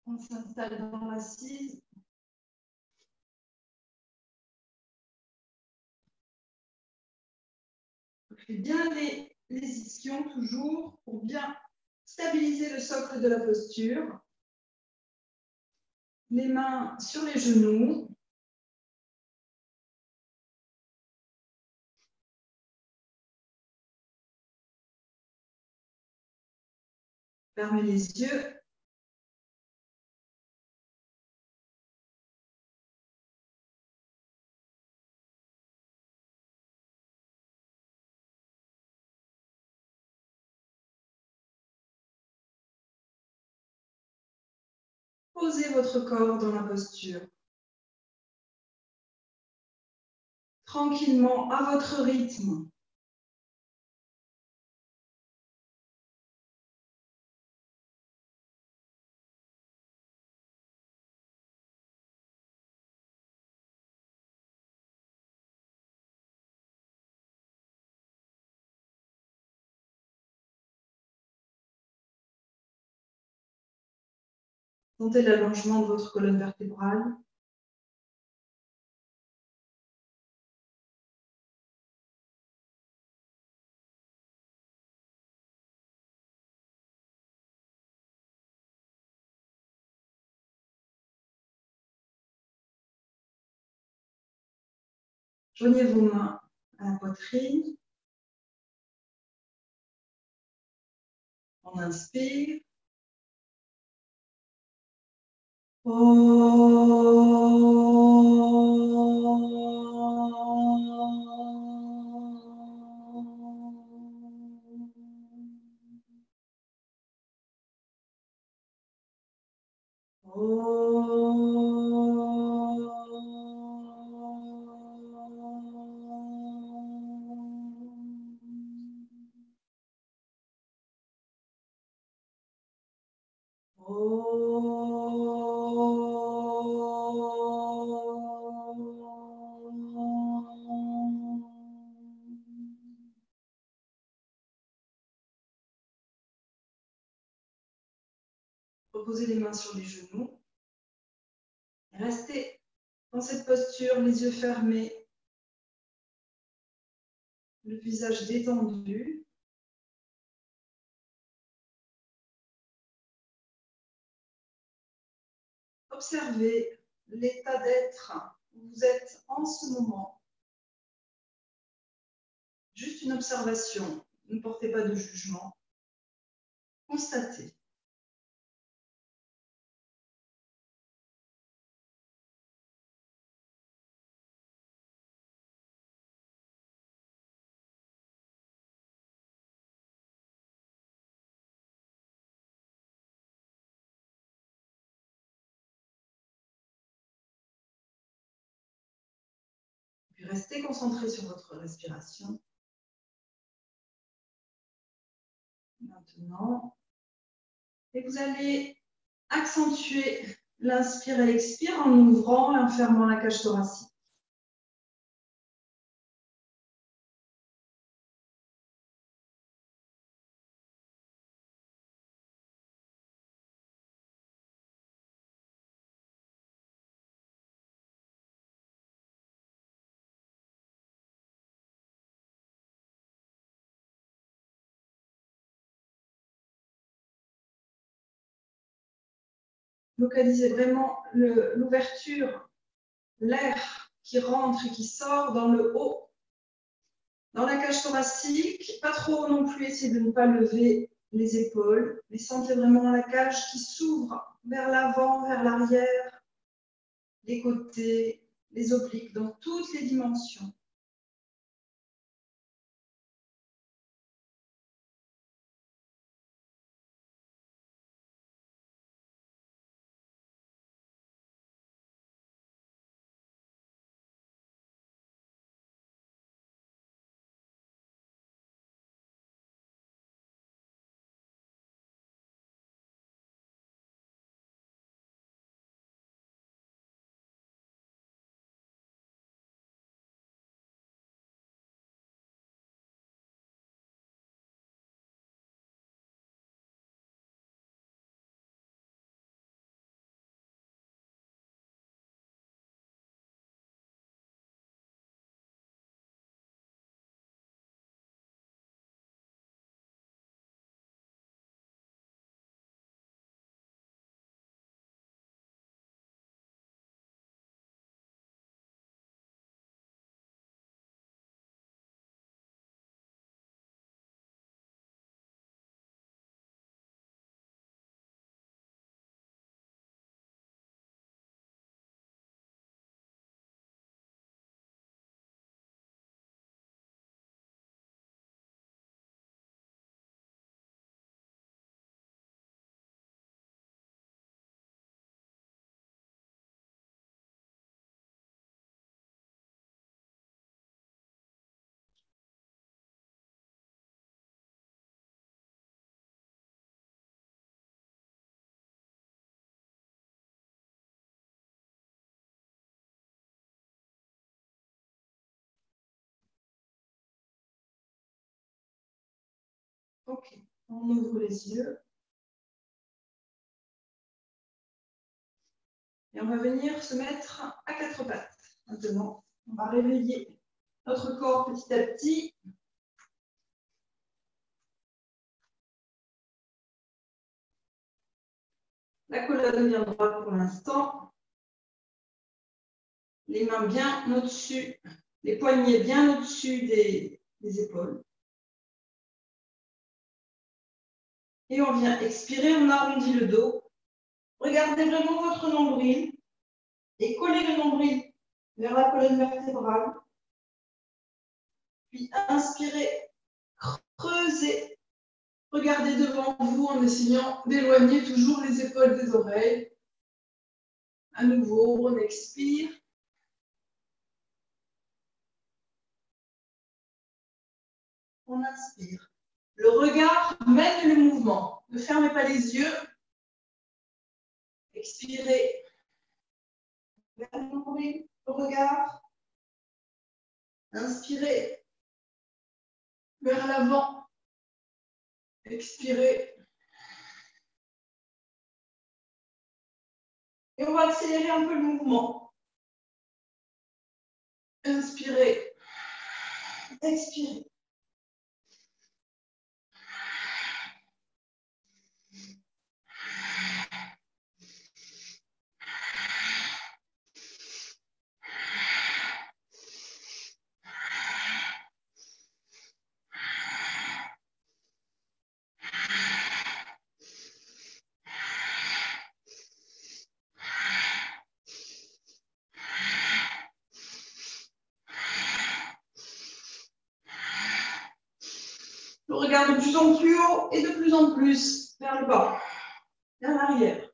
On s'installe dans l'assise. On fait bien les ischions toujours pour bien stabiliser le socle de la posture. Les mains sur les genoux. Fermez les yeux. Posez votre corps dans la posture. Tranquillement, à votre rythme. Sentez l'allongement de votre colonne vertébrale. Joignez vos mains à la poitrine. On inspire. Reposez les mains sur les genoux. Restez dans cette posture, les yeux fermés, le visage détendu. Observez l'état d'être où vous êtes en ce moment. Juste une observation, ne portez pas de jugement. Constatez. Puis restez concentré sur votre respiration. Maintenant, et vous allez accentuer l'inspire et l'expire en ouvrant et en fermant la cage thoracique. Localisez vraiment l'ouverture, l'air qui rentre et qui sort dans le haut, dans la cage thoracique. Pas trop haut non plus, essayez de ne pas lever les épaules, mais sentez vraiment la cage qui s'ouvre vers l'avant, vers l'arrière, les côtés, les obliques, dans toutes les dimensions. Ok, on ouvre les yeux. Et on va venir se mettre à quatre pattes. Maintenant, on va réveiller notre corps petit à petit. La colonne bien droite pour l'instant. Les mains bien au-dessus, les poignets bien au-dessus des épaules. Et on vient expirer, on arrondit le dos. Regardez vraiment votre nombril et collez le nombril vers la colonne vertébrale. Puis inspirez, creusez. Regardez devant vous en essayant d'éloigner toujours les épaules des oreilles. À nouveau, on expire. On inspire. Le regard mène le mouvement. Ne fermez pas les yeux. Expirez. Vers le nombril, le regard. Inspirez. Vers l'avant. Expirez. Et on va accélérer un peu le mouvement. Inspirez. Expirez. Je regarde de plus en plus haut et de plus en plus vers le bas, vers l'arrière.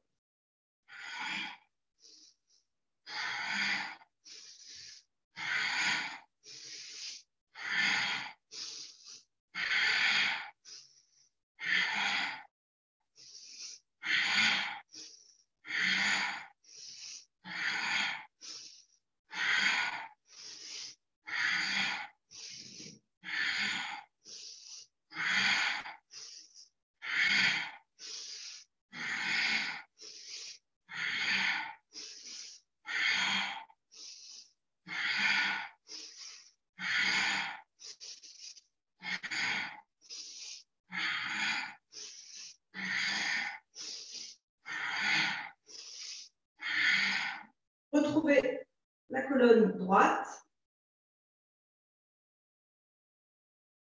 Retrouvez la colonne droite.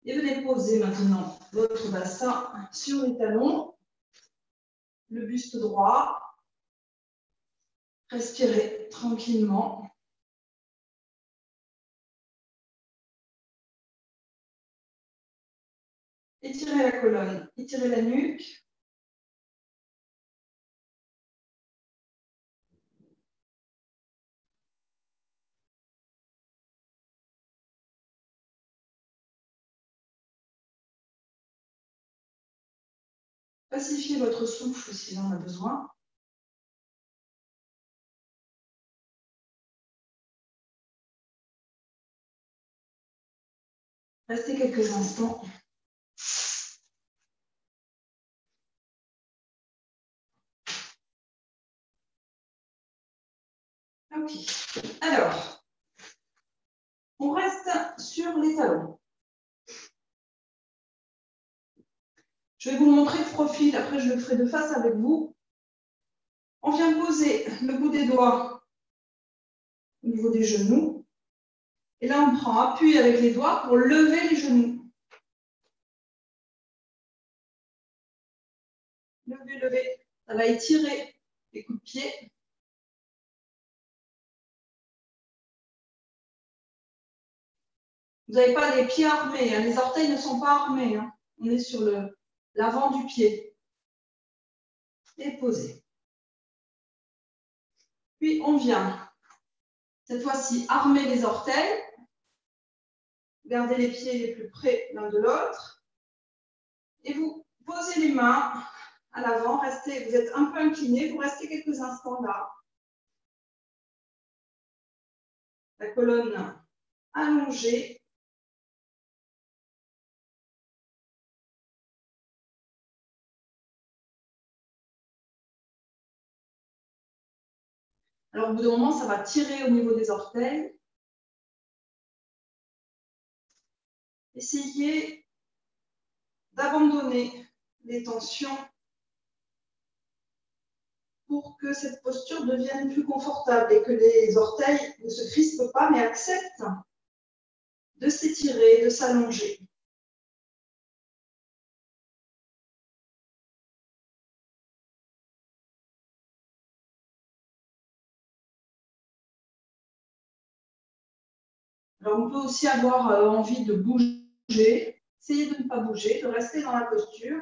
Et venez poser maintenant votre bassin sur les talons, le buste droit. Respirez tranquillement. Étirez la colonne, étirez la nuque. Pacifiez votre souffle si l'on a besoin. Restez quelques instants. Ok. Alors, on reste sur les talons. Je vais vous montrer le profil, après je le ferai de face avec vous. On vient poser le bout des doigts au niveau des genoux. Et là, on prend appui avec les doigts pour lever les genoux. Levez, levez. Ça va étirer les coups de pied. Vous n'avez pas les pieds armés, hein. Les orteils ne sont pas armés. Hein. On est sur l'avant du pied. Et posé. Puis on vient, cette fois-ci, armer les orteils. Gardez les pieds les plus près l'un de l'autre. Et vous posez les mains à l'avant. Restez, vous êtes un peu incliné. Vous restez quelques instants là. La colonne allongée. Alors, au bout d'un moment, ça va tirer au niveau des orteils. Essayez d'abandonner les tensions pour que cette posture devienne plus confortable et que les orteils ne se crispent pas, mais acceptent de s'étirer, de s'allonger. Alors, on peut aussi avoir envie de bouger. Essayez de ne pas bouger, de rester dans la posture.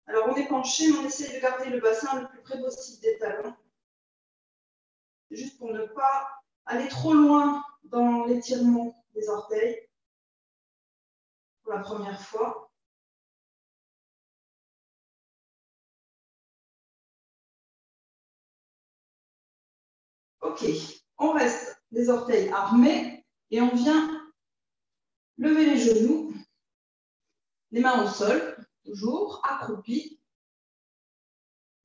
Alors, on est penché, mais on essaie de garder le bassin le plus près possible des talons. Juste pour ne pas aller trop loin dans l'étirement des orteils pour la première fois. Ok, on reste les orteils armés et on vient lever les genoux, les mains au sol, toujours accroupis.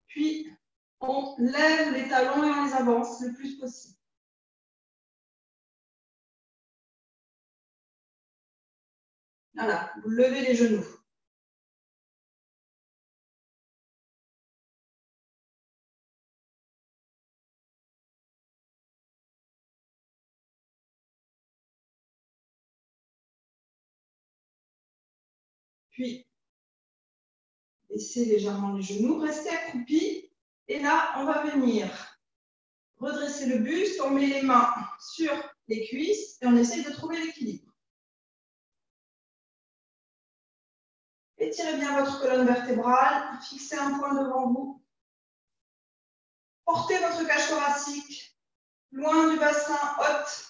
Puis, on lève les talons et on les avance le plus possible. Voilà, vous levez les genoux. Puis, baissez légèrement les genoux, restez accroupis. Et là, on va venir redresser le buste, on met les mains sur les cuisses et on essaye de trouver l'équilibre. Étirez bien votre colonne vertébrale, fixez un point devant vous. Portez votre cage thoracique loin du bassin, haute.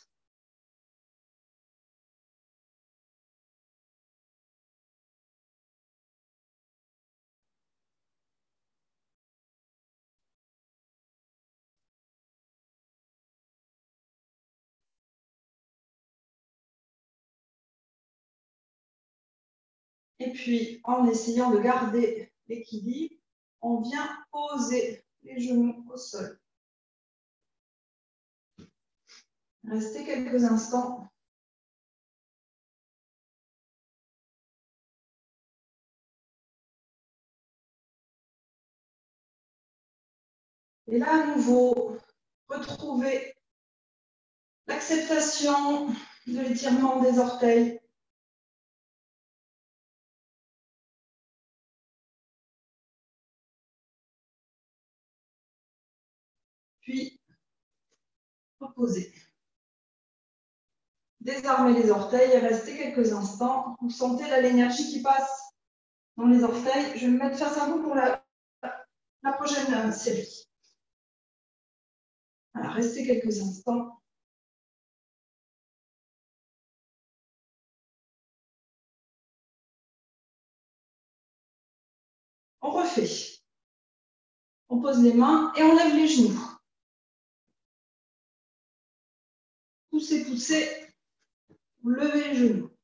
Et puis, en essayant de garder l'équilibre, on vient poser les genoux au sol. Restez quelques instants. Et là, à nouveau, retrouvez l'acceptation de l'étirement des orteils. Puis, reposez. Désarmez les orteils et restez quelques instants. Vous sentez l'énergie qui passe dans les orteils. Je vais me mettre face à vous pour la prochaine série. Voilà, restez quelques instants. On refait. On pose les mains et on lève les genoux. Poussez, poussez. Vous levez les genoux.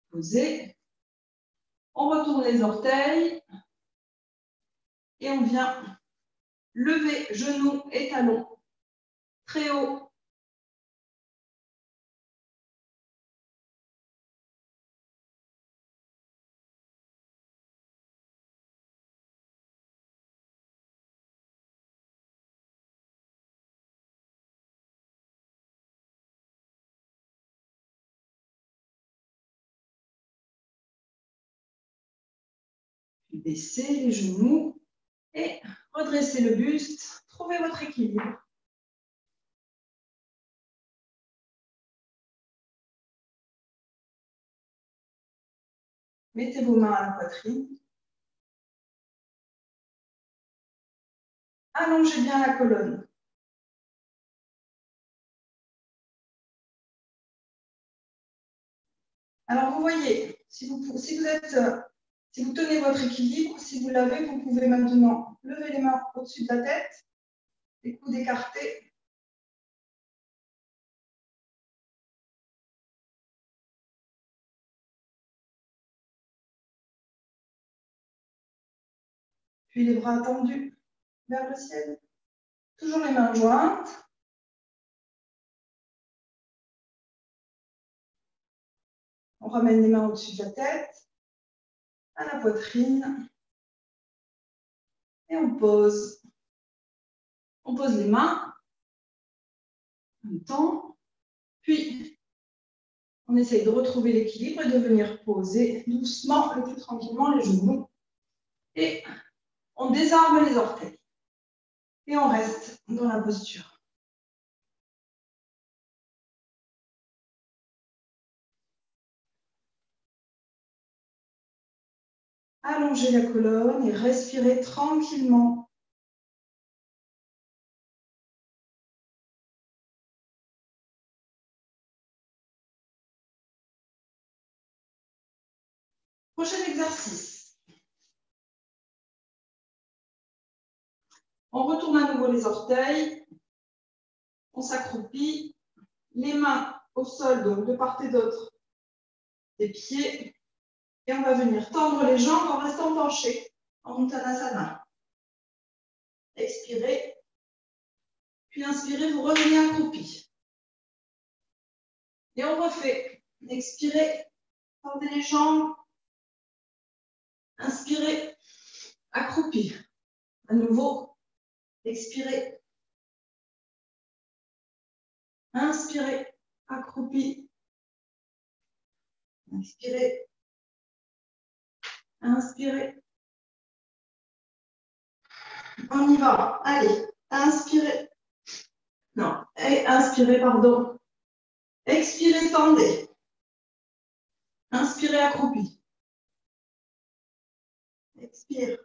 Posez. On retourne les orteils. Et on vient lever genoux et talons très haut. Puis baissez les genoux et redressez le buste. Trouvez votre équilibre. Mettez vos mains à la poitrine. Allongez bien la colonne. Alors, vous voyez, si vous tenez votre équilibre, si vous l'avez, vous pouvez maintenant lever les mains au-dessus de la tête, les coudes écartés. Puis les bras tendus vers le ciel. Toujours les mains jointes. On ramène les mains au-dessus de la tête, à la poitrine. Et on pose. On pose les mains en même temps. Puis, on essaye de retrouver l'équilibre et de venir poser doucement, le plus tranquillement, les genoux. Et on désarme les orteils. Et on reste dans la posture. Allongez la colonne et respirez tranquillement. Prochain exercice. On retourne à nouveau les orteils. On s'accroupit. Les mains au sol, donc de part et d'autre des pieds. Et on va venir tendre les jambes en restant penché en Uttanasana. Expirez. Puis inspirez, vous revenez accroupi. Et on refait. Expirez. Tendez les jambes. Inspirez. Accroupi. À nouveau. Expirez. Inspirez. Accroupi. Inspirez. Inspirez. On y va. Allez. Inspirez. Non. Et inspirez, pardon. Expirez, tendez. Inspirez, accroupi. Expire.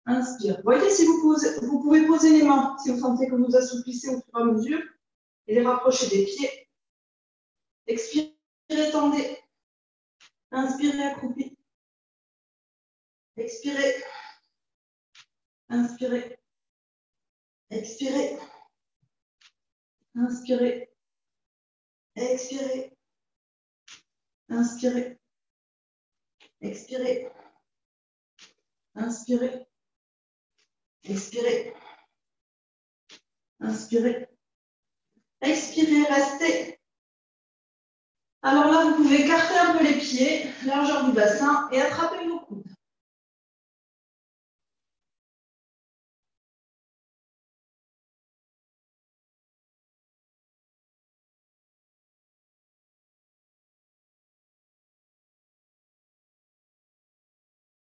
Inspire. Voyez si vous pouvez poser les mains, si vous sentez que vous assouplissez au fur et à mesure, et les rapprocher des pieds. Expirez, tendez. Inspirez, accroupi. Expirez. Inspirez. Expirez. Inspirez. Expirez. Inspirez. Expirez. Inspirez. Expirez. Inspirez. Expirez, restez. Alors là, vous pouvez écarter un peu les pieds, largeur du bassin, et attraper vos coudes.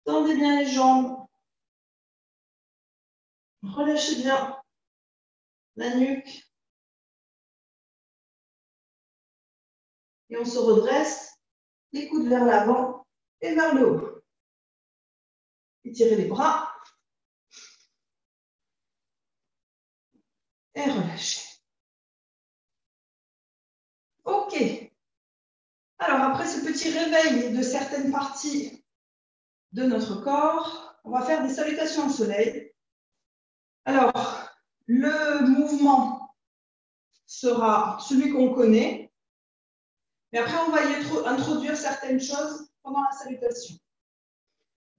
Tendez bien les jambes. Relâchez bien la nuque. Et on se redresse, les coudes vers l'avant et vers le haut. Étirez les bras. Et relâchez. OK. Alors, après ce petit réveil de certaines parties de notre corps, on va faire des salutations au soleil. Alors, le mouvement sera celui qu'on connaît. Mais après, on va y introduire certaines choses pendant la salutation.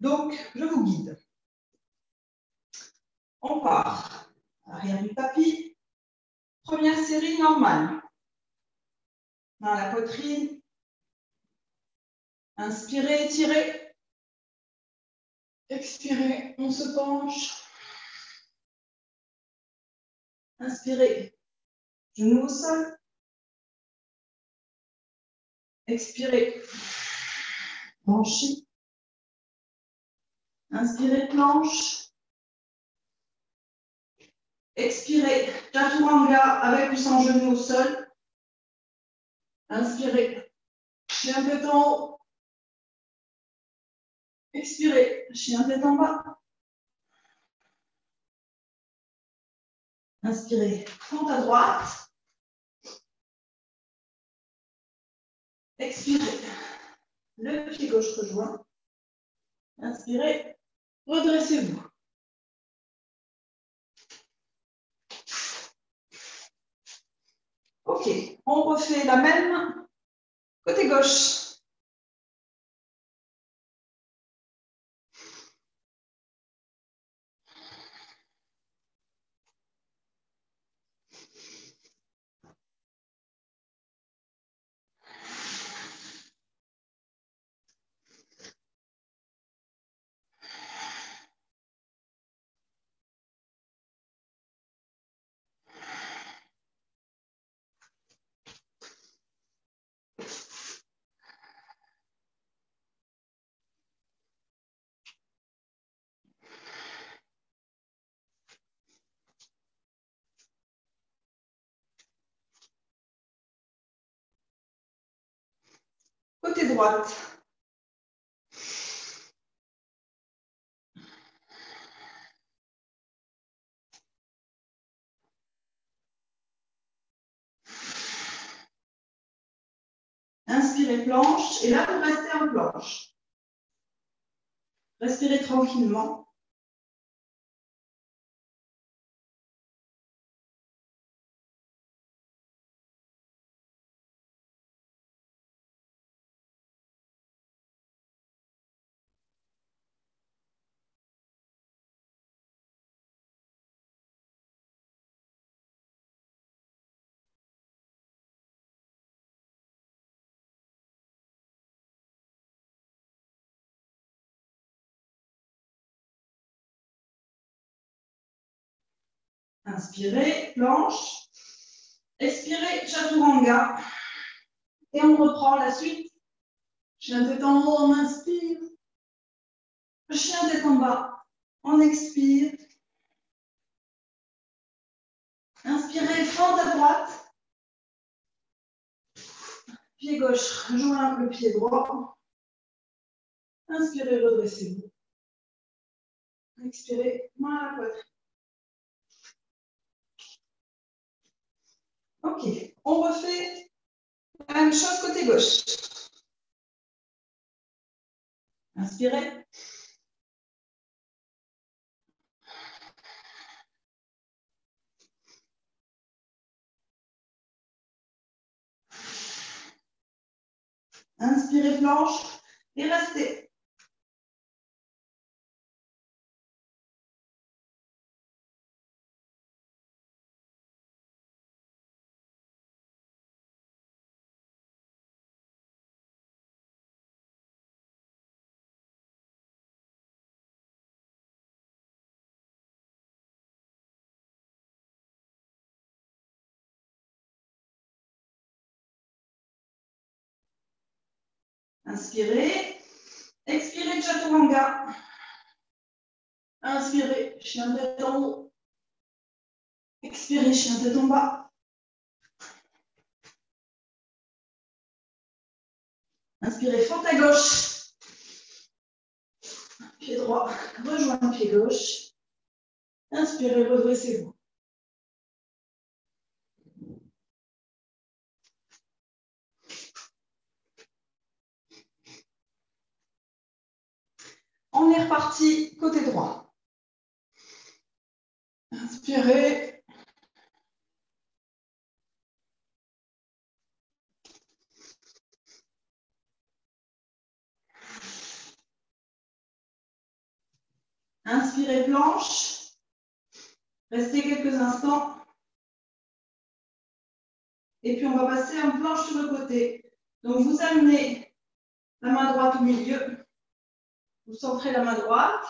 Donc, je vous guide. On part. Arrière du tapis. Première série normale. Dans la poitrine. Inspirez, étirez. Expirez, on se penche. Inspirez, genoux au sol. Expirez, plancher. Inspirez, planche. Expirez, chaturanga avec ou sans genou au sol. Inspirez, chien tête en haut. Expirez, chien tête en bas. Inspirez, fente à droite. Expirez, le pied gauche rejoint. Inspirez, redressez-vous. OK, on refait la même côté gauche. Côté droite. Inspirez planche et là vous restez en planche. Respirez tranquillement. Inspirez, planche. Expirez, chaturanga. Et on reprend la suite. Chien tête en haut, on inspire. Chien tête en bas, on expire. Inspirez, fente à droite. Pied gauche, rejoint le pied droit. Inspirez, redressez-vous. Expirez, main à la poitrine. Ok, on refait la même chose côté gauche. Inspirez. Inspirez, planche et restez. Inspirez. Expirez, chaturanga. Inspirez, chien tête en haut. Expirez, chien tête en bas. Inspirez, fente à gauche. Pied droit, rejoint le pied gauche. Inspirez, redressez-vous. On est reparti côté droit. Inspirez. Inspirez, planche. Restez quelques instants. Et puis, on va passer en planche sur le côté. Donc, vous amenez la main droite au milieu. Vous centrez la main droite.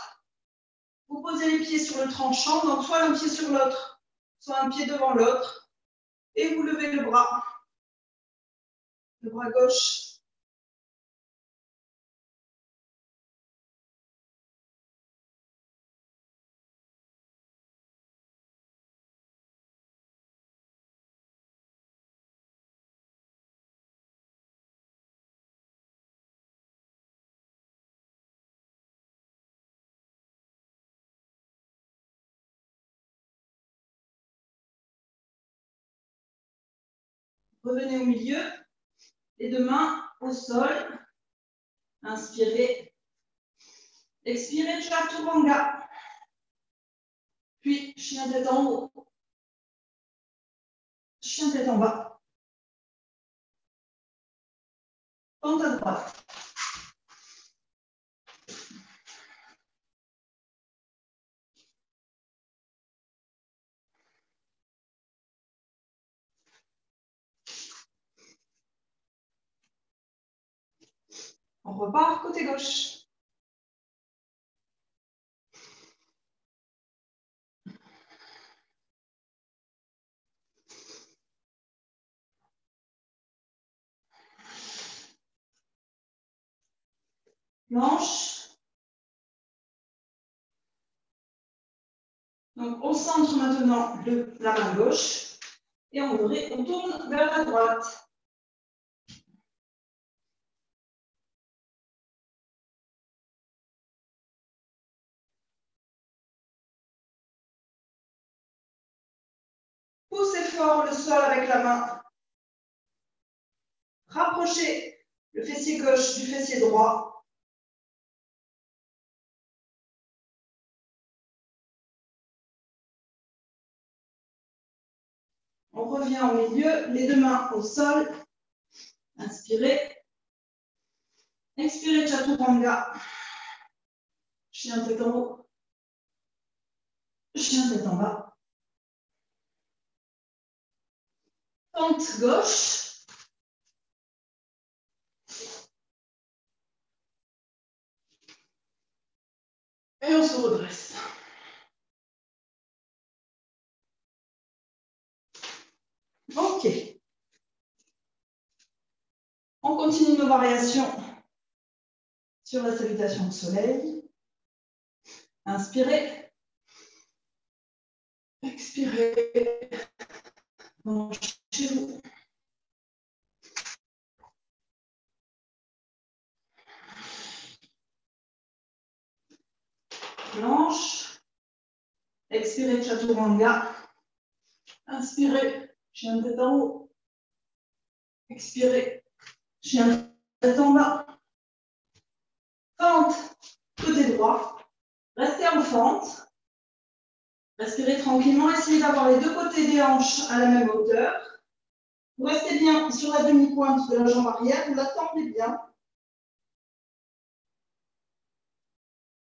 Vous posez les pieds sur le tranchant, donc soit un pied sur l'autre, soit un pied devant l'autre. Et vous levez le bras. Le bras gauche. Revenez au milieu. Les deux mains au sol. Inspirez. Expirez, chaturanga. Puis, chien tête en haut. Chien tête en bas. Pente à droite. On repart côté gauche. Planche. Donc, on centre maintenant la main gauche et on tourne vers la droite. Poussez fort le sol avec la main. Rapprochez le fessier gauche du fessier droit. On revient au milieu, les deux mains au sol. Inspirez. Expirez, Chaturanga. Chien tête en haut. Chien tête en bas. Pente gauche. Et on se redresse. Ok. On continue nos variations sur la salutation au soleil. Inspirez. Expirez. Branchez-vous. Planche. Expirez, Chaturanga. Inspirez, chien de tête en haut. Expirez, chien de tête en bas. Fente, côté droit. Restez en fente. Respirez tranquillement. Essayez d'avoir les deux côtés des hanches à la même hauteur. Vous restez bien sur la demi-pointe de la jambe arrière. Vous la tendez bien.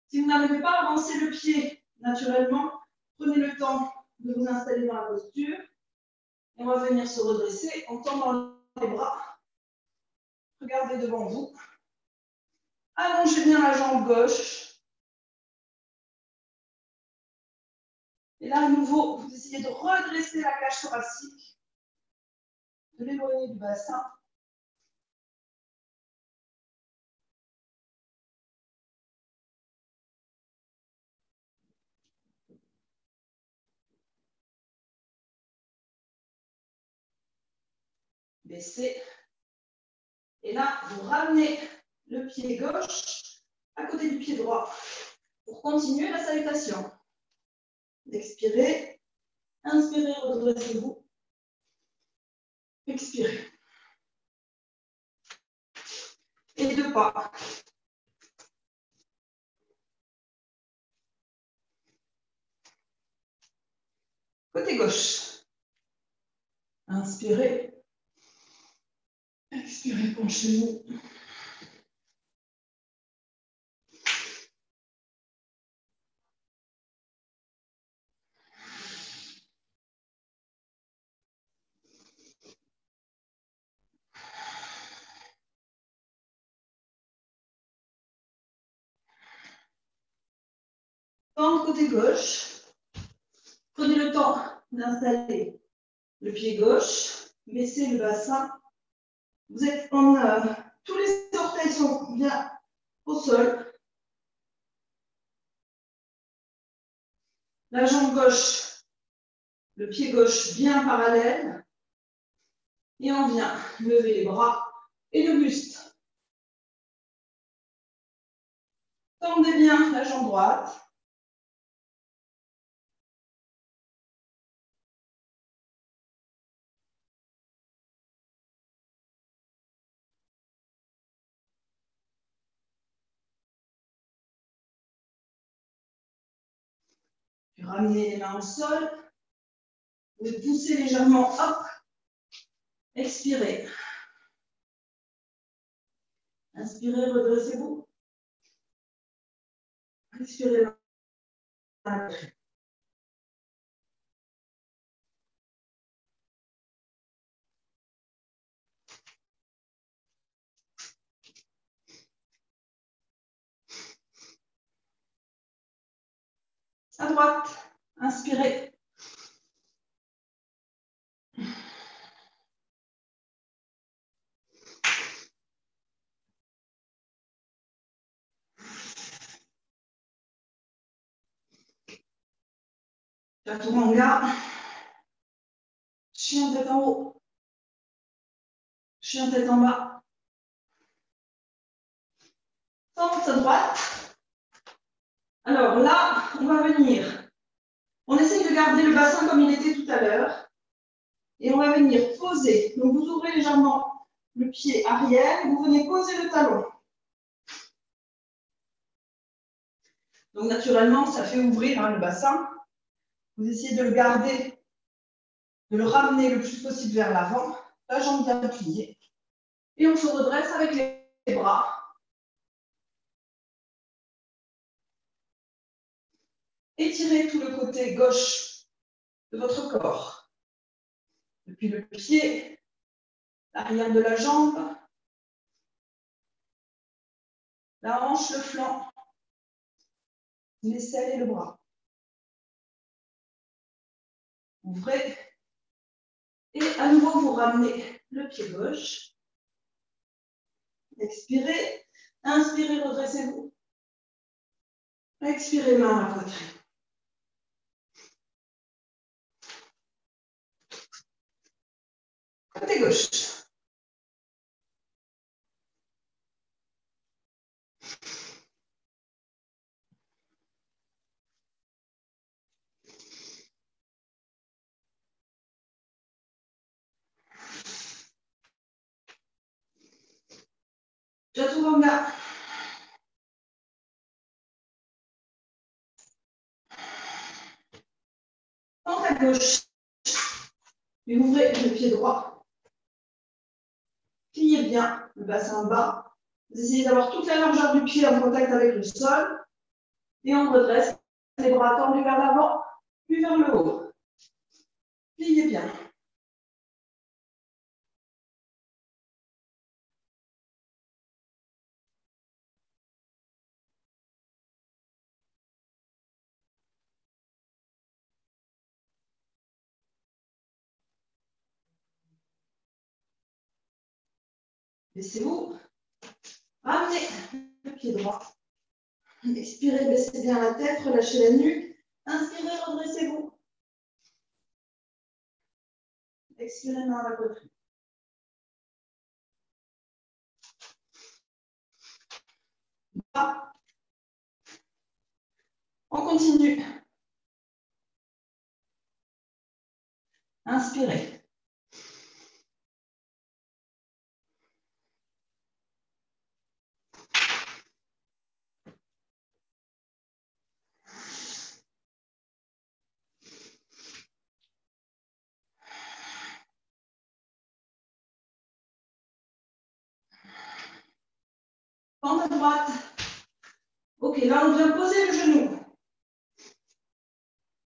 Si vous n'arrivez pas à avancer le pied naturellement, prenez le temps de vous installer dans la posture. Et on va venir se redresser en tendant les bras. Regardez devant vous. Allongez bien la jambe gauche. Et là, à nouveau, vous essayez de redresser la cage thoracique, de l'éloigner du bassin. Baissez. Et là, vous ramenez le pied gauche à côté du pied droit pour continuer la salutation. Expirez. Inspirez, redressez-vous. Expirez. Et deux pas. Côté gauche. Inspirez. Expirez, penchez-vous. Pente côté gauche. Prenez le temps d'installer le pied gauche. Baissez le bassin. Vous êtes en tous les orteils sont bien au sol. La jambe gauche, le pied gauche bien parallèle. Et on vient lever les bras et le buste. Tendez bien la jambe droite. Puis ramenez les mains au sol. Vous poussez légèrement, hop. Expirez. Inspirez, redressez-vous. Expirez. À droite. Inspirez. Chaturanga. Chien tête en haut. Chien tête en bas. Fente à droite. Alors là, on va venir. On essaye de garder le bassin comme il était tout à l'heure. Et on va venir poser. Donc, vous ouvrez légèrement le pied arrière et vous venez poser le talon. Donc, naturellement, ça fait ouvrir le bassin. Vous essayez de le garder, de le ramener le plus possible vers l'avant. La jambe bien pliée. Et on se redresse avec les bras. Étirez tout le côté gauche de votre corps. Depuis le pied, l'arrière de la jambe, la hanche, le flanc, l'aisselle et le bras. Ouvrez. Et à nouveau, vous ramenez le pied gauche. Expirez. Inspirez, redressez-vous. Expirez, main à la poitrine. Côté gauche. Chaturanga. Tente à gauche. Et ouvrez le pied droit. Pliez bien le bassin bas. Vous essayez d'avoir toute la largeur du pied en contact avec le sol. Et on redresse les bras tendus vers l'avant, puis vers le haut. Pliez bien. Laissez-vous ramener le pied droit. Expirez, baissez bien la tête, relâchez la nuque. Inspirez, redressez-vous. Expirez, main à la poitrine. On continue. Inspirez. Pente à droite. Ok, là on vient poser le genou.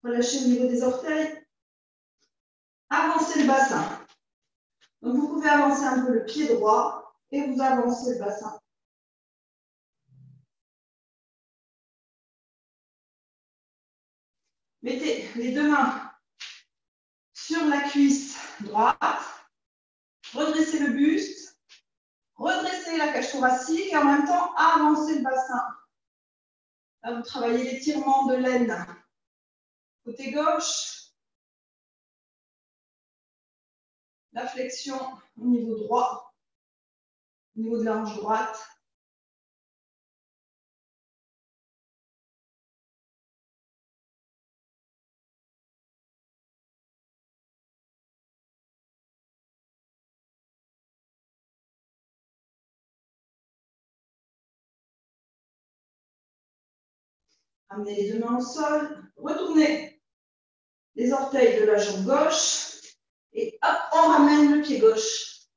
Relâchez au niveau des orteils. Avancez le bassin. Donc vous pouvez avancer un peu le pied droit et vous avancez le bassin. Mettez les deux mains sur la cuisse droite. Redressez le buste. Redressez la cage thoracique et en même temps avancez le bassin. Là, vous travaillez l'étirement de l'aine. Côté gauche, la flexion au niveau droit, au niveau de la hanche droite. Ramenez les deux mains au sol. Retournez les orteils de la jambe gauche. Et hop, on ramène le pied gauche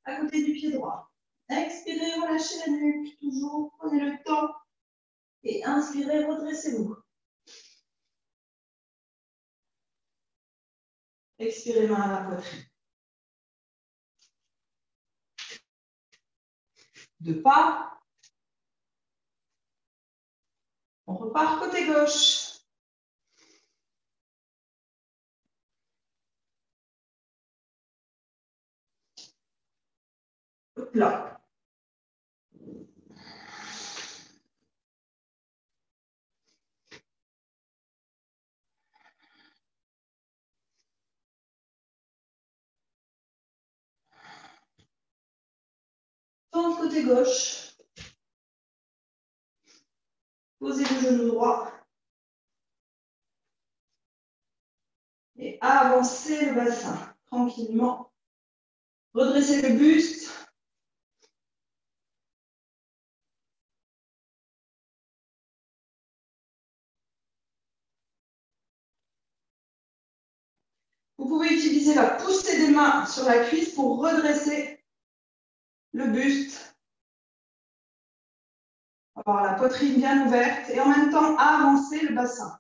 à côté du pied droit. Expirez, relâchez la nuque. Toujours, prenez le temps. Et inspirez, redressez-vous. Expirez, main à la poitrine. Deux pas. On repart côté gauche. Là. Tente côté gauche. Posez le genou droit. Et avancez le bassin. tranquillement. Redressez le buste. Vous pouvez utiliser la poussée des mains sur la cuisse pour redresser le buste. Avoir la poitrine bien ouverte et en même temps avancer le bassin.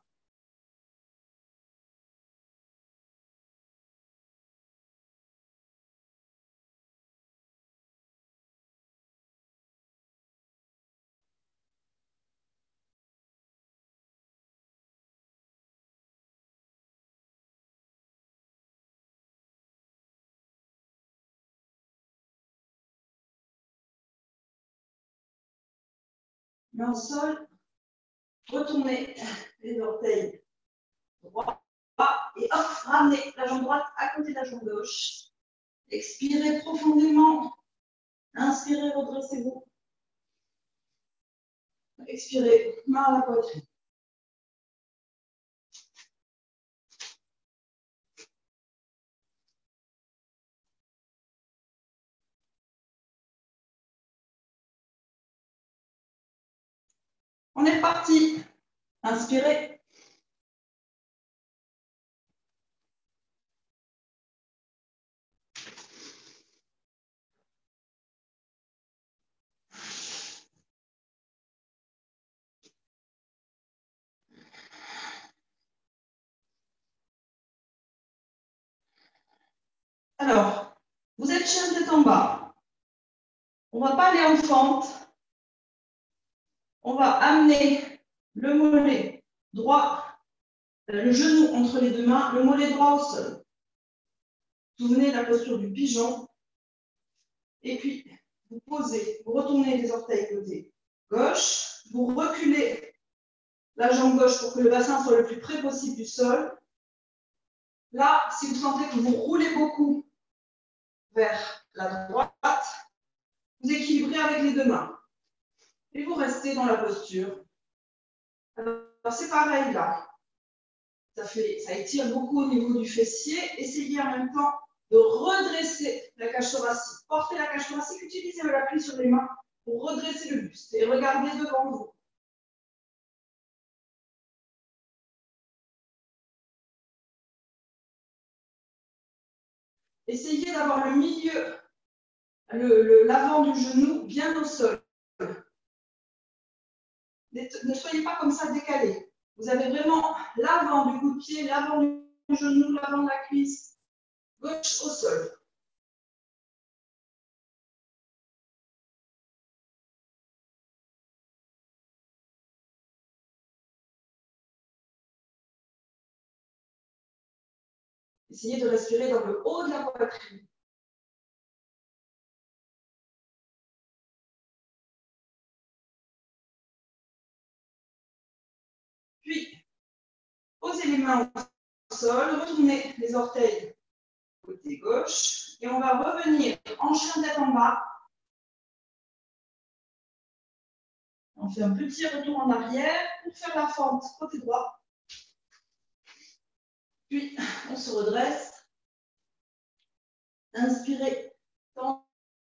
Main au sol. Retournez les orteils droits et hop, ramenez la jambe droite à côté de la jambe gauche. Expirez profondément. Inspirez, redressez-vous. Expirez, main à la poitrine. On est reparti. Inspirez. Alors, vous êtes chien tête en bas. On ne va pas aller en fente. On va amener le mollet droit, le genou entre les deux mains, le mollet droit au sol. Souvenez de la posture du pigeon. Et puis, vous posez, vous retournez les orteils côté gauche. Vous reculez la jambe gauche pour que le bassin soit le plus près possible du sol. Là, si vous sentez que vous roulez beaucoup vers la droite, vous équilibrez avec les deux mains. Et vous restez dans la posture. Alors, c'est pareil là. Ça étire beaucoup au niveau du fessier. Essayez en même temps de redresser la cage thoracique. Portez la cage thoracique, utilisez l'appui sur les mains pour redresser le buste. Et regardez devant vous. Essayez d'avoir le milieu, l'avant du genou bien au sol. Ne soyez pas comme ça décalé. Vous avez vraiment l'avant du bout de pied, l'avant du genou, l'avant de la cuisse, gauche au sol. Essayez de respirer dans le haut de la poitrine. Puis, posez les mains au sol, retournez les orteils côté gauche et on va revenir en chien tête en bas. On fait un petit retour en arrière pour faire la fente côté droit. Puis, on se redresse. Inspirez, tendez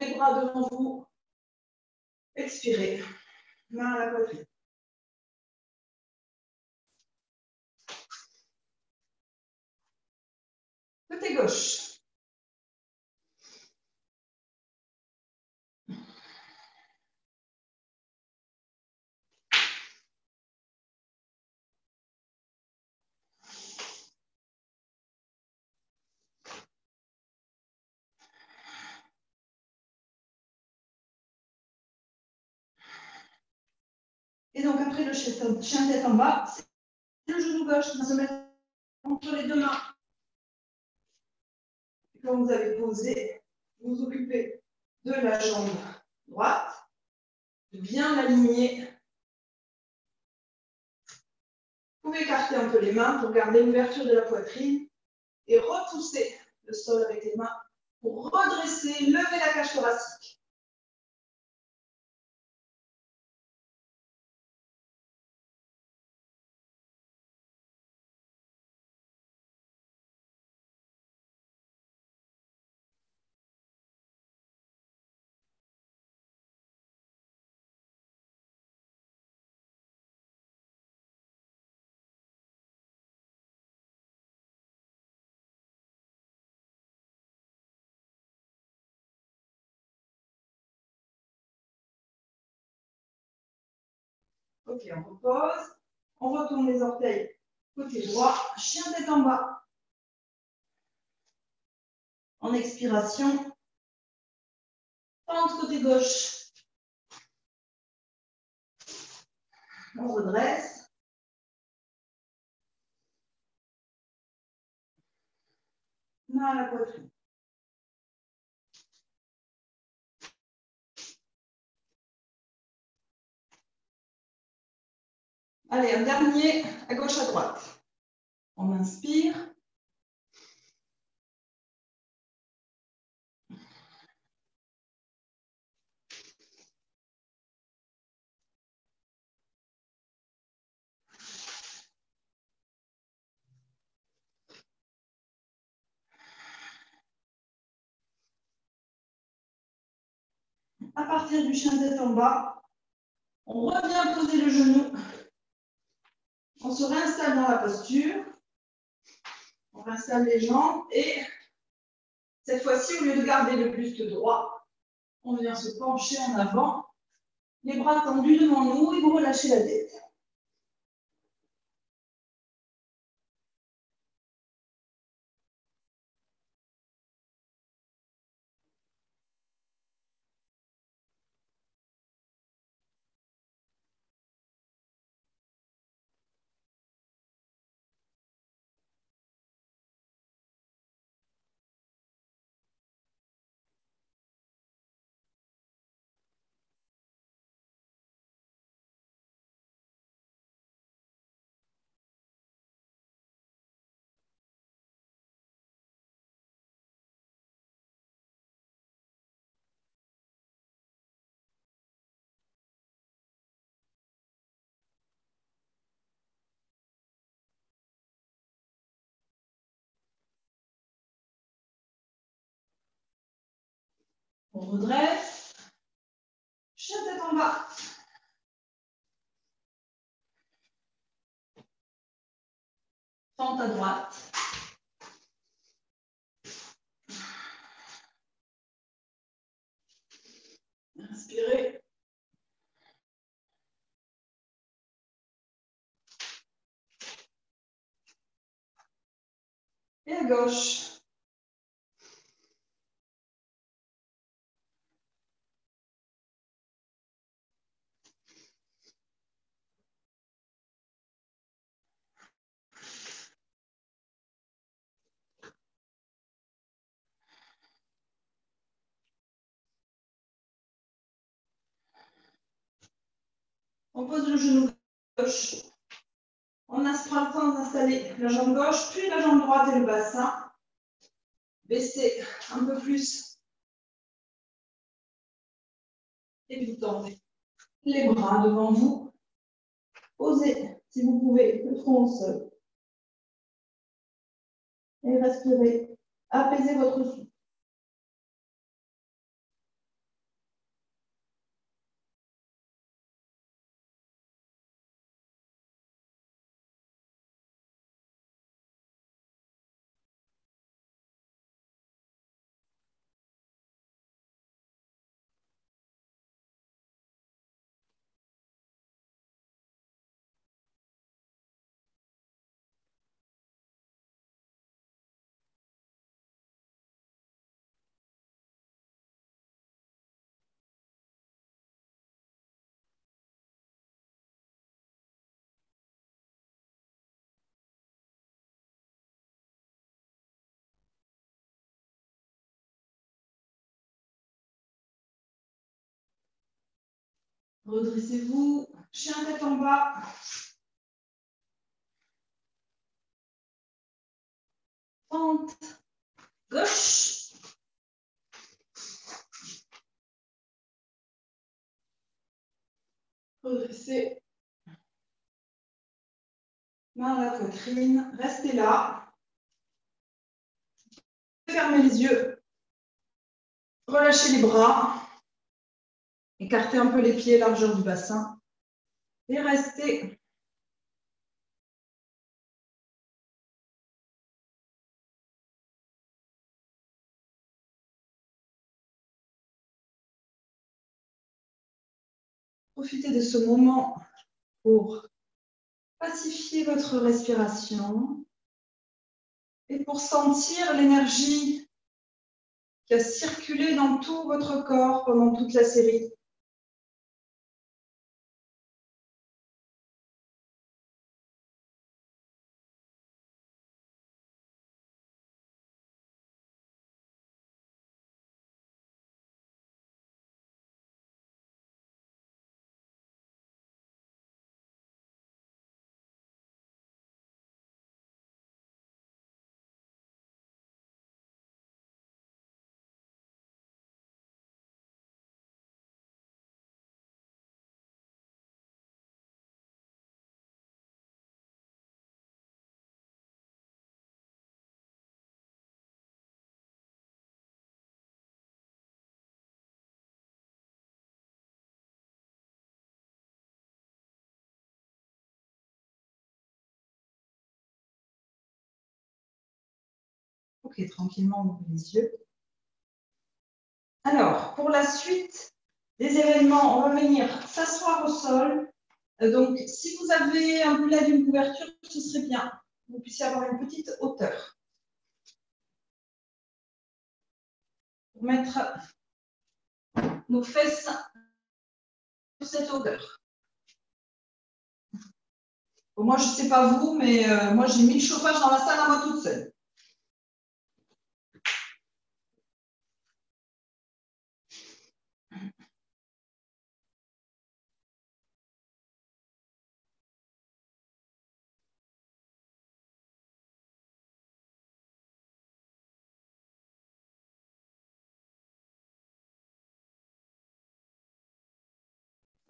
les bras devant vous. Expirez, main à la poitrine. Côté gauche. Et donc après le chien tête en bas, c'est le genou gauche qui va se mettre entre les deux mains. Et quand vous avez posé, vous vous occupez de la jambe droite, de bien l'aligner. Vous pouvez écarter un peu les mains pour garder l'ouverture de la poitrine et repousser le sol avec les mains pour redresser, lever la cage thoracique. Ok, on repose. On retourne les orteils côté droit. Chien tête en bas. En expiration. Pente côté gauche. On redresse. Main à la poitrine. Allez, un dernier à gauche, à droite. On inspire. À partir du chien tête en bas, on revient poser le genou. On se réinstalle dans la posture. On réinstalle les jambes et cette fois-ci, au lieu de garder le buste droit, on vient se pencher en avant, les bras tendus devant nous et vous relâchez la tête. On redresse. Chien tête en bas. Fente à droite. Inspirez. Et à gauche. On pose le genou gauche. On prend le temps d'installer la jambe gauche, puis la jambe droite et le bassin. Baissez un peu plus. Et puis tendez les bras devant vous. Posez, si vous pouvez, le front au sol. Et respirez. Apaisez votre souffle. Redressez-vous. Chien tête en bas. Pente gauche. Redressez. Main à la poitrine. Restez là. Fermez les yeux. Relâchez les bras. Écartez un peu les pieds, largeur du bassin. Et restez. Profitez de ce moment pour pacifier votre respiration et pour sentir l'énergie qui a circulé dans tout votre corps pendant toute la série. Ok, tranquillement, on ouvre les yeux. Alors, pour la suite des événements, on va venir s'asseoir au sol. Donc, si vous avez un poulet d'une couverture, ce serait bien que vous puissiez avoir une petite hauteur. Pour mettre nos fesses sur cette hauteur. Bon, moi, je ne sais pas vous, mais moi, j'ai mis le chauffage dans la salle à moi toute seule.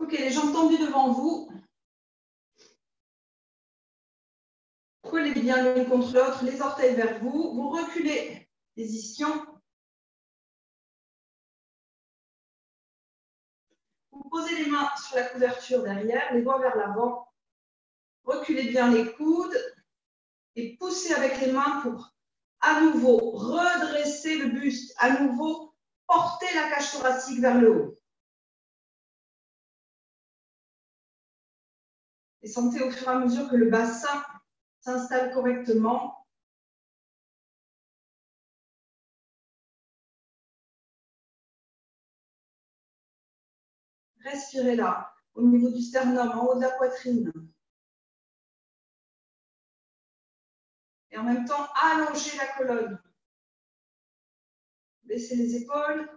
Ok, les jambes tendues devant vous. Collez bien l'une contre l'autre, les orteils vers vous. Vous reculez les ischions. Vous posez les mains sur la couverture derrière, les doigts vers l'avant. Reculez bien les coudes et poussez avec les mains pour à nouveau redresser le buste, à nouveau porter la cage thoracique vers le haut. Et sentez au fur et à mesure que le bassin s'installe correctement. Respirez là, au niveau du sternum, en haut de la poitrine. Et en même temps, allongez la colonne. Baissez les épaules.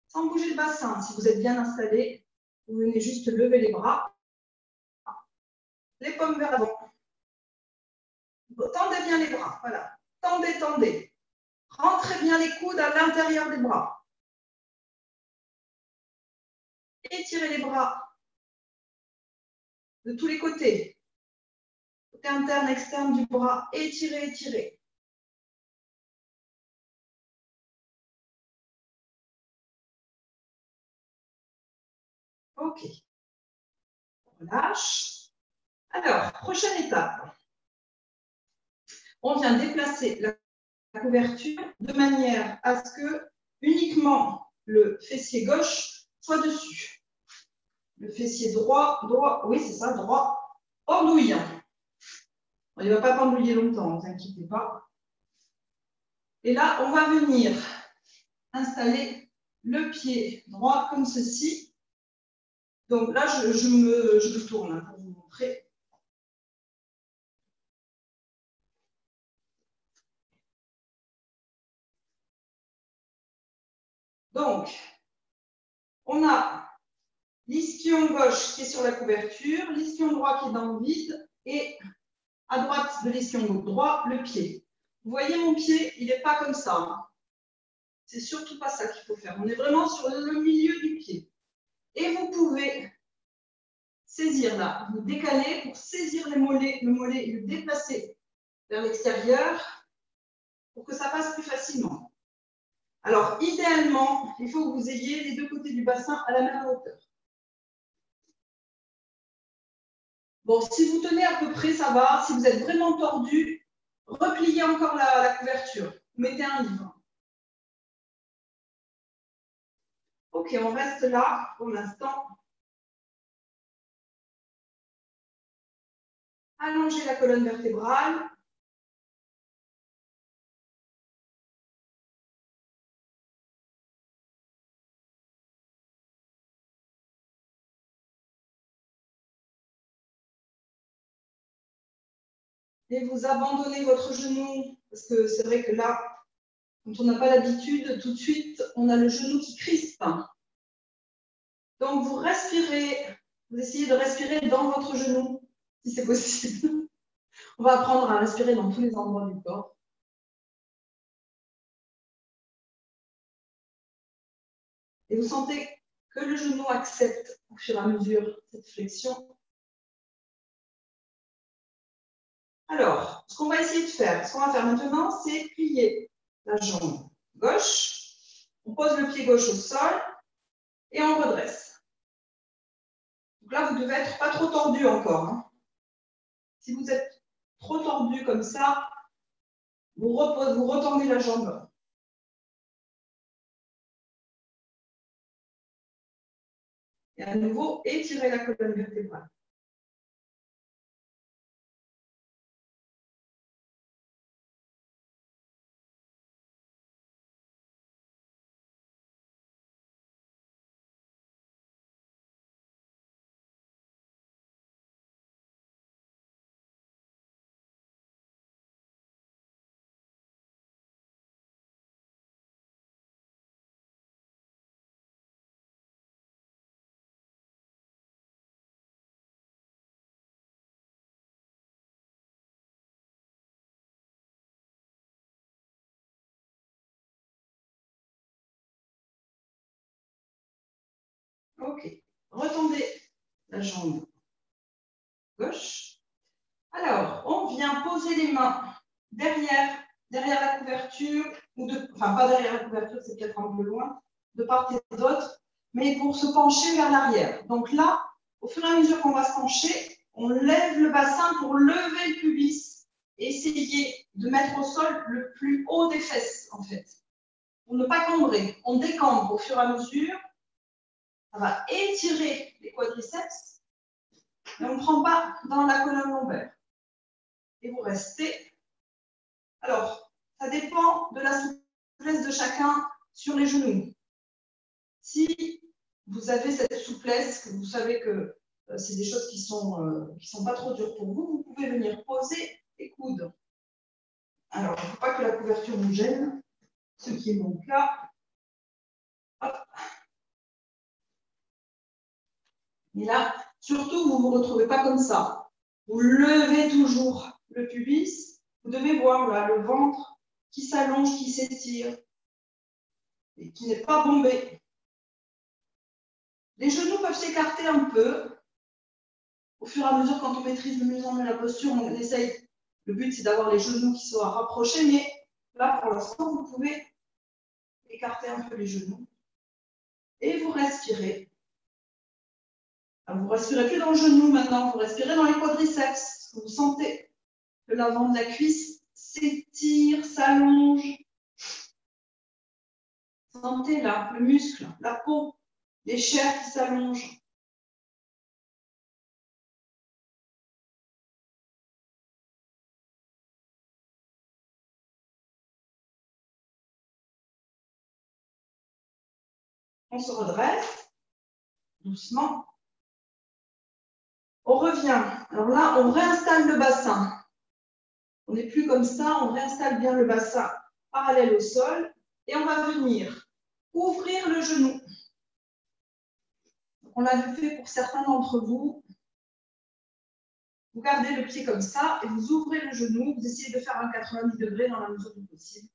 Sans bouger le bassin, si vous êtes bien installé, vous venez juste lever les bras. Les paumes vers l'avant. Tendez bien les bras, voilà. Tendez, tendez. Rentrez bien les coudes à l'intérieur des bras. Étirez les bras de tous les côtés. Côté interne, externe du bras. Étirez, étirez. Ok. On relâche. Alors, prochaine étape. On vient déplacer la couverture de manière à ce que uniquement le fessier gauche soit dessus. Le fessier droit, oui c'est ça, droit, pendouillant. Il ne va pas pendouiller longtemps, ne vous inquiétez pas. Et là, on va venir installer le pied droit comme ceci. Donc là, je me tourne pour vous montrer. Donc, on a l'ischion gauche qui est sur la couverture, l'ischion droit qui est dans le vide et à droite de l'ischion droit, le pied. Vous voyez mon pied, il n'est pas comme ça. Hein. C'est surtout pas ça qu'il faut faire. On est vraiment sur le milieu du pied. Et vous pouvez saisir là, vous décaler pour saisir le mollet et le déplacer vers l'extérieur pour que ça passe plus facilement. Alors, idéalement, il faut que vous ayez les deux côtés du bassin à la même hauteur. Bon, si vous tenez à peu près, ça va. Si vous êtes vraiment tordu, repliez encore la couverture. Mettez un livre. Ok, on reste là pour l'instant. Allongez la colonne vertébrale. Et vous abandonnez votre genou, parce que c'est vrai que là, quand on n'a pas l'habitude, tout de suite, on a le genou qui crispe. Donc, vous respirez, vous essayez de respirer dans votre genou, si c'est possible. On va apprendre à respirer dans tous les endroits du corps. Et vous sentez que le genou accepte au fur et à mesure cette flexion. Alors, ce qu'on va essayer de faire, ce qu'on va faire maintenant, c'est plier la jambe gauche. On pose le pied gauche au sol et on redresse. Donc là, vous devez être pas trop tordu encore. Hein. Si vous êtes trop tordu comme ça, vous retendez la jambe. Et à nouveau, étirez la colonne vertébrale. Ok, retendez la jambe gauche. Alors, on vient poser les mains derrière la couverture, enfin pas derrière la couverture, c'est peut-être un peu loin, de part et d'autre, mais pour se pencher vers l'arrière. Donc là, au fur et à mesure qu'on va se pencher, on lève le bassin pour lever le pubis et essayer de mettre au sol le plus haut des fesses, en fait. Pour ne pas cambrer, on décambre au fur et à mesure. Ça va étirer les quadriceps, mais on ne prend pas dans la colonne lombaire. Et vous restez. Alors, ça dépend de la souplesse de chacun sur les genoux. Si vous avez cette souplesse, que vous savez que c'est des choses qui sont pas trop dures pour vous, vous pouvez venir poser les coudes. Alors, il ne faut pas que la couverture vous gêne, ce qui est mon cas. Hop. Et là, surtout, vous ne vous retrouvez pas comme ça. Vous levez toujours le pubis. Vous devez voir là, le ventre qui s'allonge, qui s'étire et qui n'est pas bombé. Les genoux peuvent s'écarter un peu. Au fur et à mesure, quand on maîtrise de mieux en mieux la posture, on essaye. Le but, c'est d'avoir les genoux qui soient rapprochés, mais là, pour l'instant, vous pouvez écarter un peu les genoux. Et vous respirez. Alors, vous ne respirez plus dans le genou maintenant, vous respirez dans les quadriceps. Vous sentez que l'avant de la cuisse s'étire, s'allonge. Sentez là, le muscle, la peau, les chairs qui s'allongent. On se redresse doucement. On revient. Alors là, on réinstalle le bassin. On n'est plus comme ça, on réinstalle bien le bassin parallèle au sol et on va venir ouvrir le genou. On l'a fait pour certains d'entre vous. Vous gardez le pied comme ça et vous ouvrez le genou. Vous essayez de faire un 90 degrés dans la mesure du possible.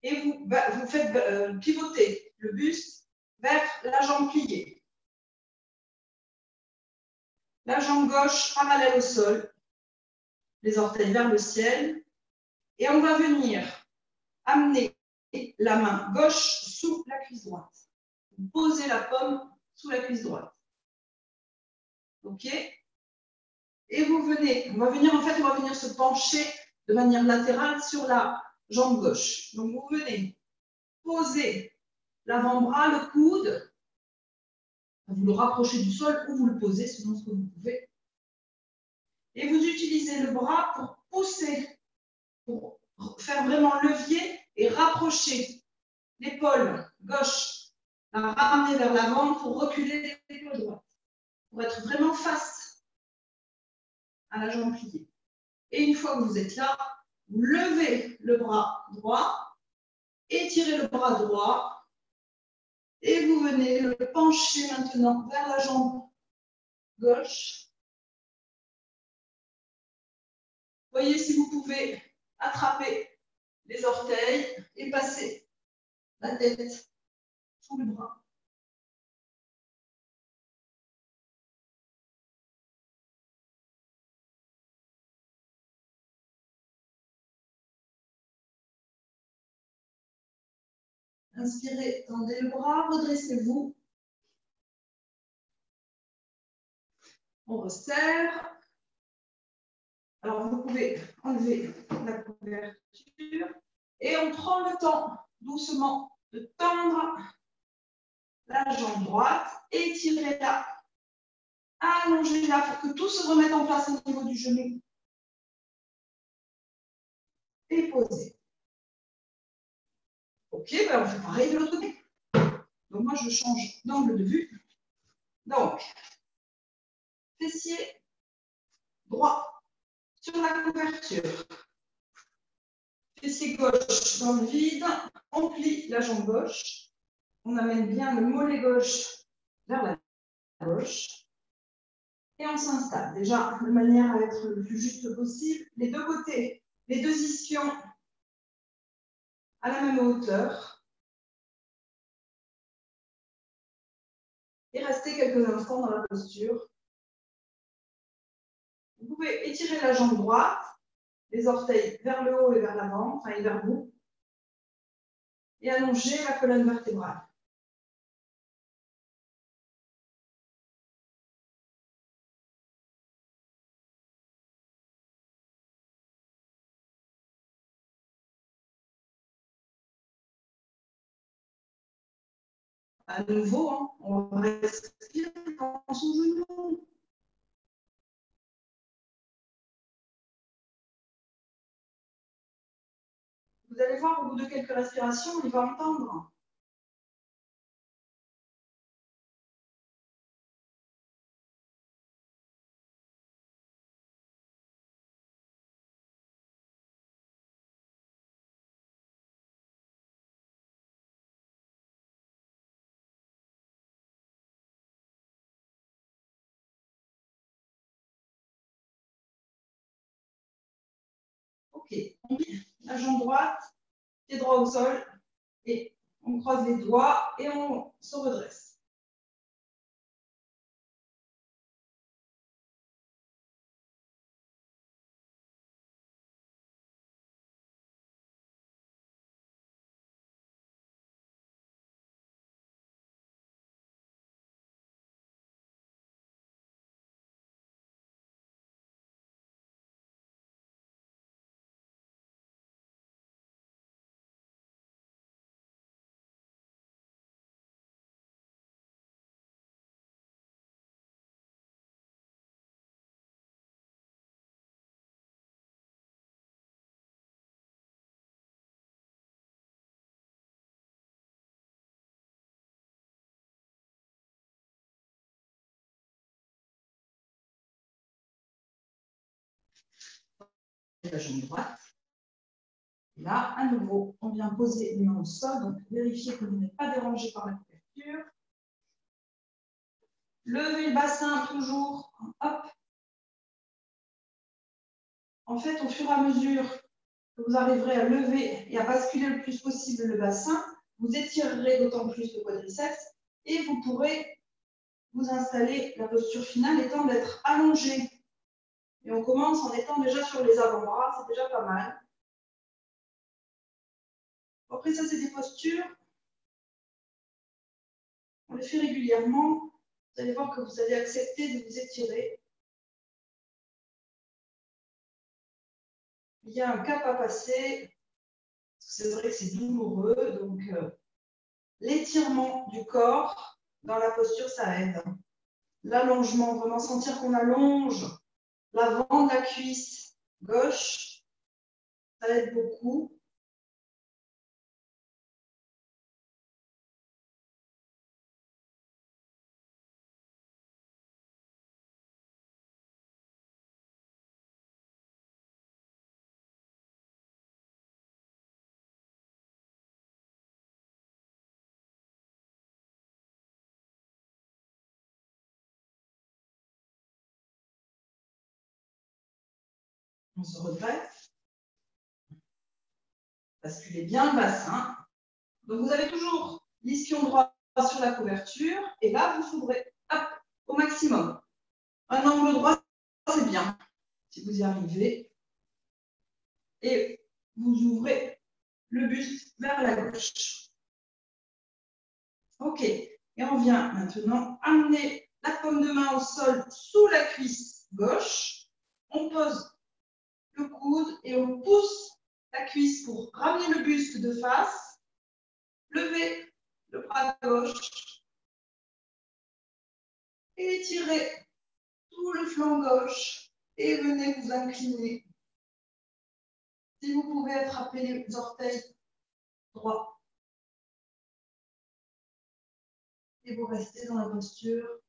Et vous faites pivoter le buste vers la jambe pliée. La jambe gauche parallèle au sol, les orteils vers le ciel. Et on va venir amener la main gauche sous la cuisse droite. Vous posez la paume sous la cuisse droite. OK? Et vous venez, on va venir se pencher de manière latérale sur la jambe gauche. Donc, vous venez poser l'avant-bras, le coude, vous le rapprochez du sol ou vous le posez selon ce que vous pouvez. Et vous utilisez le bras pour pousser, pour faire vraiment levier et rapprocher l'épaule gauche, la ramener vers l'avant pour reculer l'épaule droite, pour être vraiment face à la jambe pliée. Et une fois que vous êtes là, vous levez le bras droit, étirez le bras droit et vous venez le pencher maintenant vers la jambe gauche. Voyez si vous pouvez attraper les orteils et passer la tête sous le bras. Inspirez, tendez le bras, redressez-vous. On resserre. Alors, vous pouvez enlever la couverture et on prend le temps doucement de tendre la jambe droite, étirez-la, allongez-la pour que tout se remette en place au niveau du genou. Et posez. Ok, ben on fait pareil de l'autre côté. Donc moi, je change d'angle de vue. Donc, fessier droit sur la couverture. Fessier gauche dans le vide. On plie la jambe gauche. On amène bien le mollet gauche vers la gauche. Et on s'installe. Déjà, de manière à être le plus juste possible. Les deux côtés, les deux ischions à la même hauteur. Et restez quelques instants dans la posture. Vous pouvez étirer la jambe droite, les orteils vers le haut et vers l'avant, enfin et vers vous, et allonger la colonne vertébrale. À nouveau, hein, on va respirer dans son genou. Vous allez voir, au bout de quelques respirations, il va entendre. Ok, on met la jambe droite, pied droit au sol, et on croise les doigts et on se redresse. La jambe droite. Et là, à nouveau, on vient poser les mains au sol, donc vérifiez que vous n'êtes pas dérangé par la couverture. Levez le bassin toujours. Hop. En fait, au fur et à mesure que vous arriverez à lever et à basculer le plus possible le bassin, vous étirerez d'autant plus le quadriceps et vous pourrez vous installer. La posture finale étant d'être allongé. Et on commence en étant déjà sur les avant-bras, c'est déjà pas mal. Après ça, c'est des postures. On les fait régulièrement. Vous allez voir que vous allez accepter de vous étirer. il y a un cap à passer. C'est vrai que c'est douloureux, donc l'étirement du corps dans la posture, ça aide. L'allongement, vraiment sentir qu'on allonge l'avant de la cuisse gauche, ça aide beaucoup. On se redresse. Basculez bien le bassin. Donc, vous avez toujours l'ischio droit sur la couverture. Et là, vous s'ouvrez au maximum. Un angle droit, c'est bien, si vous y arrivez. Et vous ouvrez le buste vers la gauche. OK. Et on vient maintenant amener la paume de main au sol sous la cuisse gauche. On pose le coude et on pousse la cuisse pour ramener le buste de face. Levez le bras gauche et étirez tout le flanc gauche et venez vous incliner. Si vous pouvez attraper les orteils droits et vous restez dans la posture.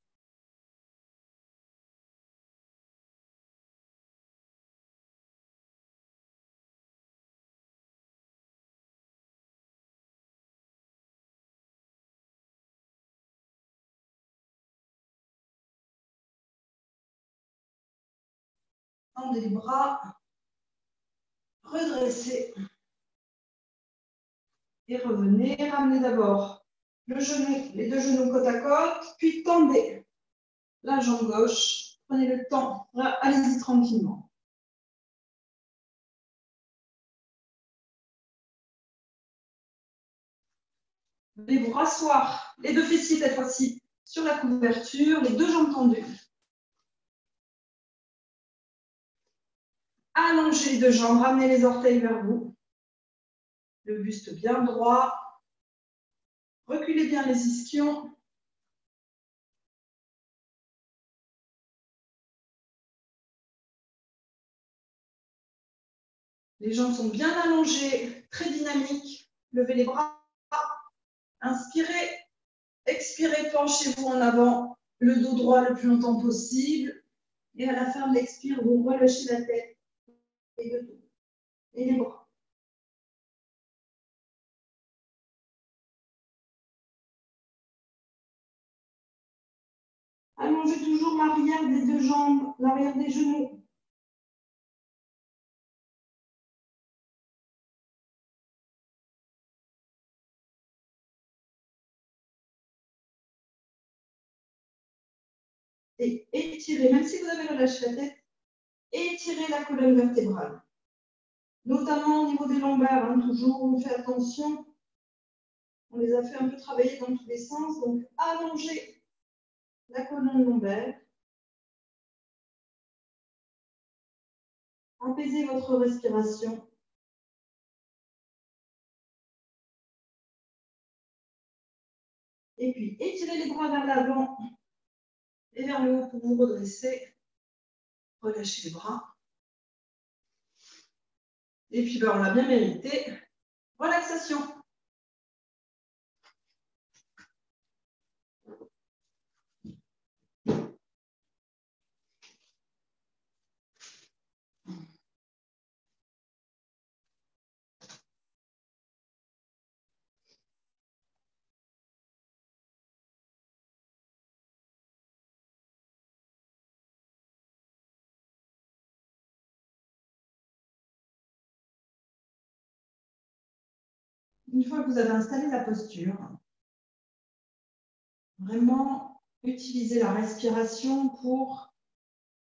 Tendez les bras, redressez et revenez. Ramenez d'abord le genou, les deux genoux côte à côte, puis tendez la jambe gauche. Prenez le temps, allez-y tranquillement. Venez vous rasseoir, les deux fessiers cette fois-ci sur la couverture, les deux jambes tendues. Allongez les deux jambes, ramenez les orteils vers vous. Le buste bien droit. Reculez bien les ischions. Les jambes sont bien allongées, très dynamiques. Levez les bras. Inspirez. Expirez, penchez-vous en avant, le dos droit le plus longtemps possible. Et à la fin de l'expire, vous relâchez la tête et le dos et les bras. Allongez toujours l'arrière des deux jambes, l'arrière des genoux. Et étirez, même si vous avez relâché la tête, étirez la colonne vertébrale. Notamment au niveau des lombaires, hein, toujours on fait attention. On les a fait un peu travailler dans tous les sens. Donc, allongez la colonne lombaire. Apaisez votre respiration. Et puis, étirez les bras vers l'avant et vers le haut pour vous redresser. Relâchez les bras. Et puis, on l'a bien mérité. Relaxation. Une fois que vous avez installé la posture, vraiment utilisez la respiration pour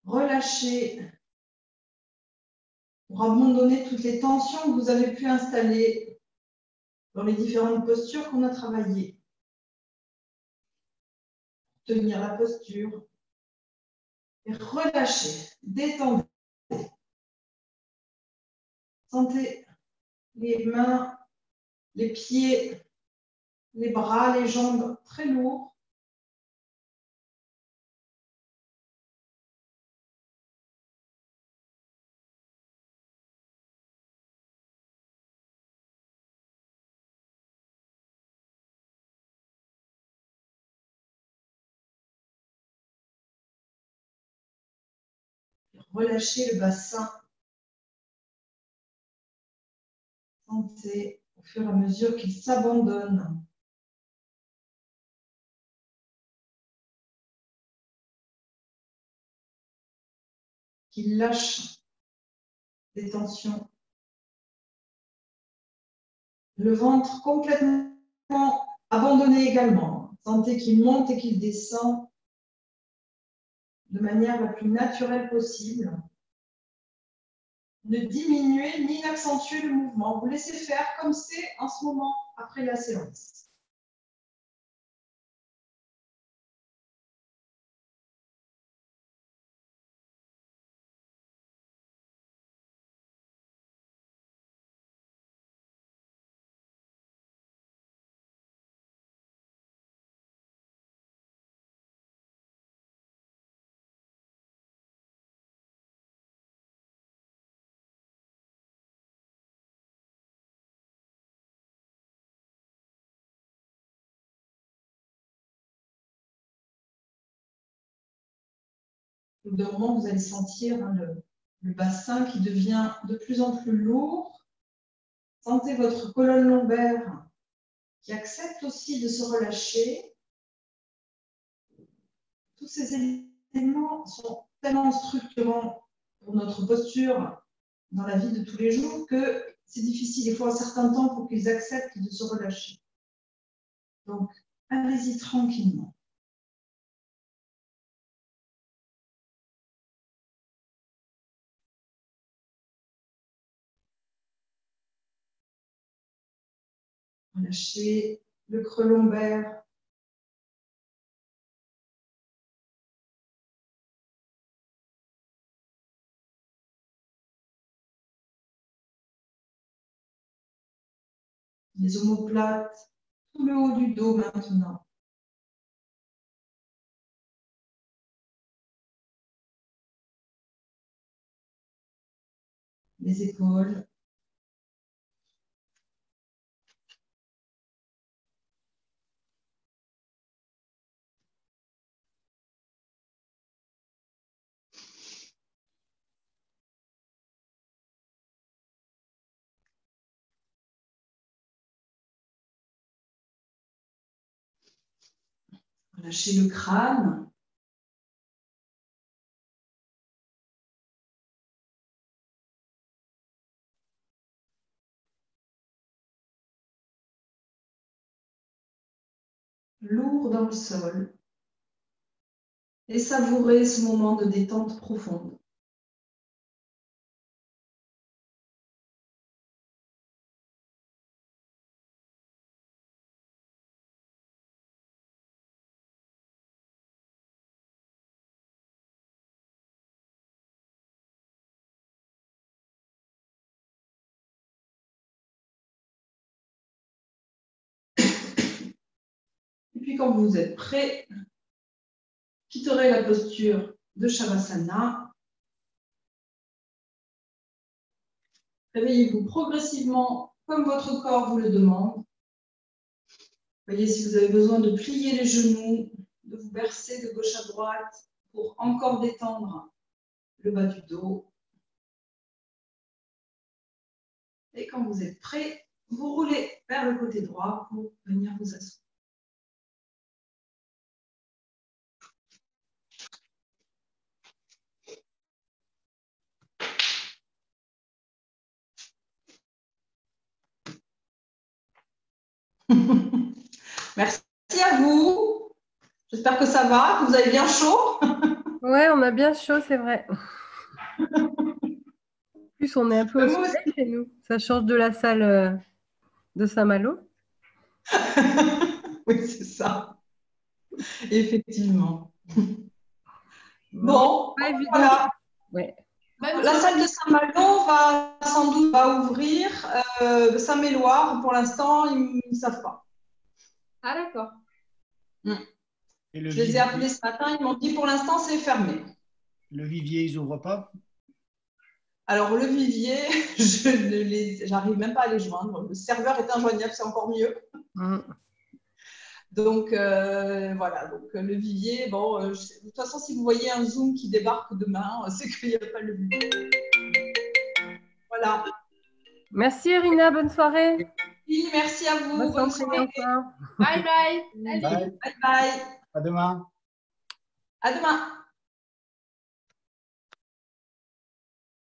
relâcher, pour abandonner toutes les tensions que vous avez pu installer dans les différentes postures qu'on a travaillées. Tenir la posture et relâcher, détendre. Sentez les mains, les pieds, les bras, les jambes très lourds. Relâchez le bassin. Sentez au fur et à mesure qu'il s'abandonne. Qu'il lâche des tensions. Le ventre complètement abandonné également. Sentez qu'il monte et qu'il descend de manière la plus naturelle possible. Ne diminuez ni n'accentuez le mouvement. Vous laissez faire comme c'est en ce moment après la séance. Au bout d'un moment, vous allez sentir le bassin qui devient de plus en plus lourd. Sentez votre colonne lombaire qui accepte aussi de se relâcher. Tous ces éléments sont tellement structurants pour notre posture dans la vie de tous les jours que c'est difficile, il faut un certain temps pour qu'ils acceptent de se relâcher. Donc, allez-y tranquillement. Relâchez le creux lombaire. Les omoplates, tout le haut du dos maintenant. Les épaules. Relâchez le crâne. Lourd dans le sol. Et savourez ce moment de détente profonde. Et puis quand vous êtes prêt, quitterez la posture de Shavasana. Réveillez-vous progressivement comme votre corps vous le demande. Voyez si vous avez besoin de plier les genoux, de vous bercer de gauche à droite pour encore détendre le bas du dos. Et quand vous êtes prêt, vous roulez vers le côté droit pour venir vous asseoir. Merci à vous. J'espère que ça va, que vous avez bien chaud. Ouais, on a bien chaud, c'est vrai. En plus, on est un peu au soleil chez nous. Ça change de la salle de Saint-Malo. Oui, c'est ça. Effectivement. Non, Bon, pas évident. voilà. Ouais. La salle de Saint-Malo va sans doute ouvrir. Saint-Méloire, pour l'instant, ils ne savent pas. Ah, d'accord. Je les ai appelés ce matin, ils m'ont dit pour l'instant, c'est fermé. Le vivier, ils n'ouvrent pas? Alors, le vivier, je n'arrive même pas à les joindre. Le serveur est injoignable, c'est encore mieux. Donc, voilà. Donc, le vivier, bon, de toute façon, si vous voyez un Zoom qui débarque demain, c'est qu'il n'y a pas le vivier. Voilà. Merci, Irina. Bonne soirée. Oui, merci à vous. Bonne soirée. Bye bye. Bye. Bye bye. À demain. À demain.